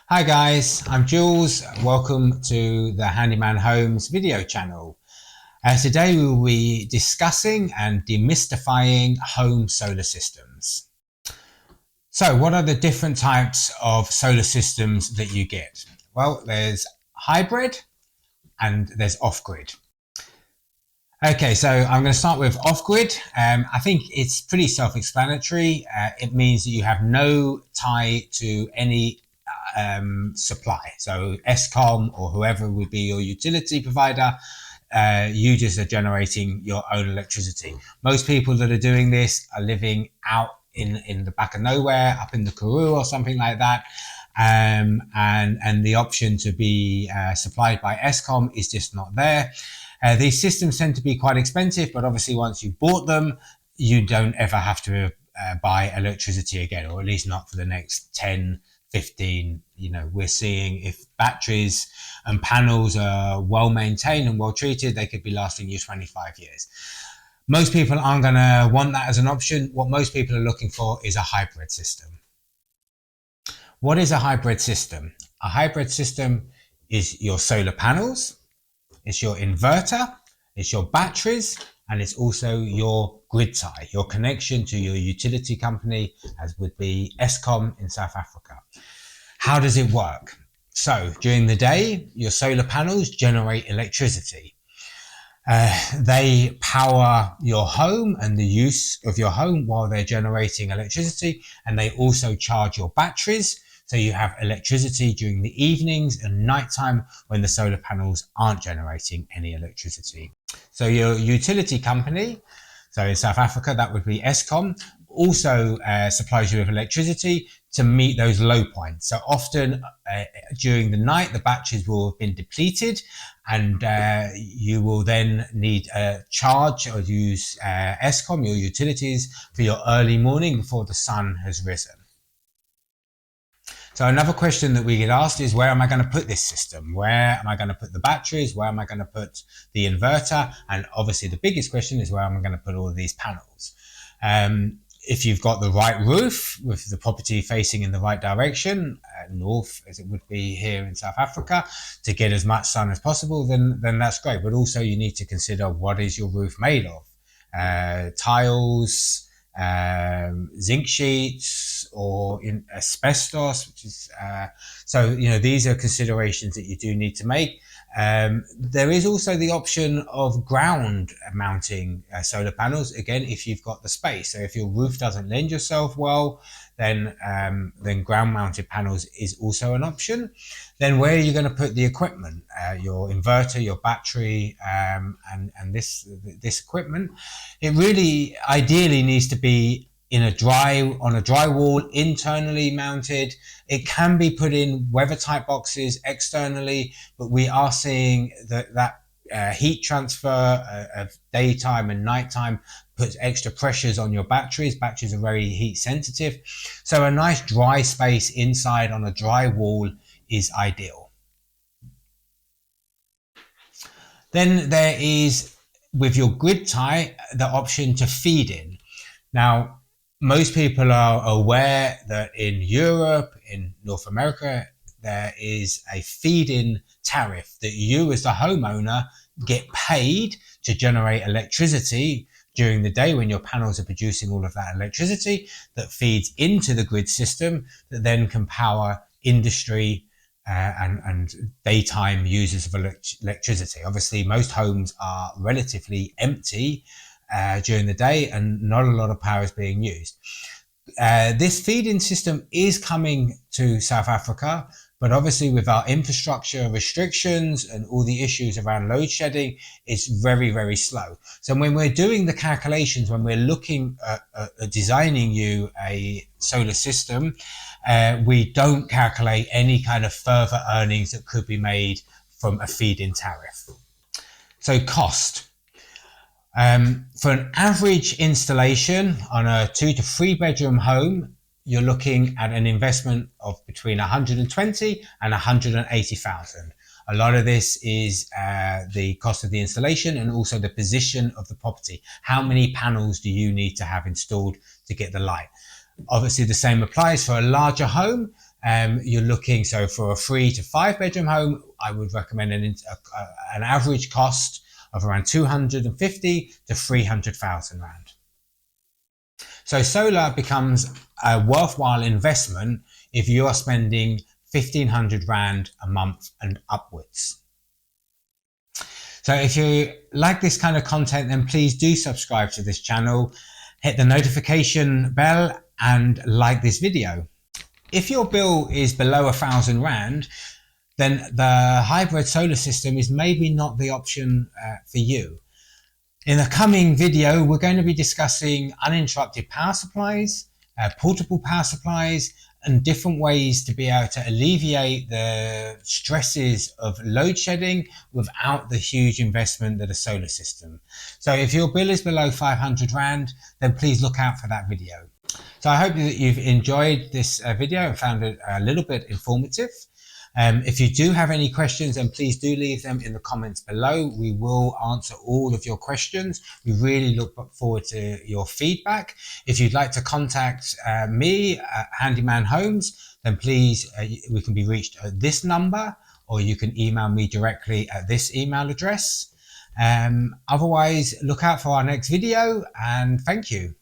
Hi guys, I'm Jules. Welcome to the Handyman Homes video channel. Today we will be discussing and demystifying home solar systems. So what are the different types of solar systems that you get? Well, there's hybrid and there's off-grid. Okay, so I'm going to start with off-grid. I think it's pretty self-explanatory. It means that you have no tie to any supply. So Eskom or whoever would be your utility provider, you just are generating your own electricity. Most people that are doing this are living out in the back of nowhere, up in the Karoo or something like that. And the option to be supplied by Eskom is just not there. These systems tend to be quite expensive, but obviously once you've bought them, you don't ever have to buy electricity again, or at least not for the next 10, 15. We're seeing if batteries and panels are well maintained and well treated, they could be lasting you 25 years. Most people aren't going to want that as an option. What most people are looking for is a hybrid system. What is a hybrid system? A hybrid system is your solar panels, it's your inverter, it's your batteries, and it's also your grid tie, your connection to your utility company, as would be Eskom in South Africa. How does it work? So during the day, your solar panels generate electricity. They power your home and the use of your home while they're generating electricity, and they also charge your batteries. So you have electricity during the evenings and nighttime when the solar panels aren't generating any electricity. So your utility company, so in South Africa, that would be Eskom, also supplies you with electricity to meet those low points. So often during the night, the batteries will have been depleted, and you will then need a charge or use Eskom, your utilities, for your early morning before the sun has risen. So another question that we get asked is, where am I going to put this system? Where am I going to put the batteries? Where am I going to put the inverter? And obviously the biggest question is, where am I going to put all of these panels? If you've got the right roof with the property facing in the right direction, north as it would be here in South Africa, to get as much sun as possible, then that's great. But also you need to consider, what is your roof made of? Tiles, zinc sheets, or in asbestos, which is so these are considerations that you do need to make. There is also the option of ground mounting solar panels, again, if you've got the space. So if your roof doesn't lend yourself well, then ground mounted panels is also an option. Then where are you going to put the equipment? Your inverter, your battery, and this equipment, it really ideally needs to be on a dry wall, internally mounted. It can be put in weather tight boxes externally, but we are seeing that heat transfer of daytime and nighttime puts extra pressures on your batteries. Batteries are very heat sensitive. So a nice dry space inside on a dry wall is ideal. Then there is, with your grid tie, the option to feed in. Now, most people are aware that in Europe, in North America, there is a feed-in tariff that you as the homeowner get paid to generate electricity during the day when your panels are producing all of that electricity that feeds into the grid system, that then can power industry and daytime users of electricity. Obviously, most homes are relatively empty during the day and not a lot of power is being used. This feed-in system is coming to South Africa, but obviously with our infrastructure restrictions and all the issues around load shedding, it's very, very slow. So when we're doing the calculations, when we're looking at designing you a solar system, we don't calculate any kind of further earnings that could be made from a feed-in tariff. So cost. For an average installation on a 2 to 3 bedroom home, you're looking at an investment of between 120 and 180,000. A lot of this is the cost of the installation and also the position of the property. How many panels do you need to have installed to get the light? Obviously, the same applies for a larger home. you're looking, so for a 3 to 5 bedroom home, I would recommend an average cost of around 250 to 300,000 rand. So solar becomes a worthwhile investment if you are spending 1,500 rand a month and upwards. So if you like this kind of content, then please do subscribe to this channel, hit the notification bell and like this video. If your bill is below 1,000 rand, then the hybrid solar system is maybe not the option for you. In the coming video, we're going to be discussing uninterrupted power supplies, portable power supplies, and different ways to be able to alleviate the stresses of load shedding without the huge investment that a solar system. So if your bill is below 500 rand, then please look out for that video. So I hope that you've enjoyed this video and found it a little bit informative. If you do have any questions, then please do leave them in the comments below. We will answer all of your questions. We really look forward to your feedback. If you'd like to contact me at Handyman Homes, then please, we can be reached at this number, or you can email me directly at this email address. Otherwise, look out for our next video, and thank you.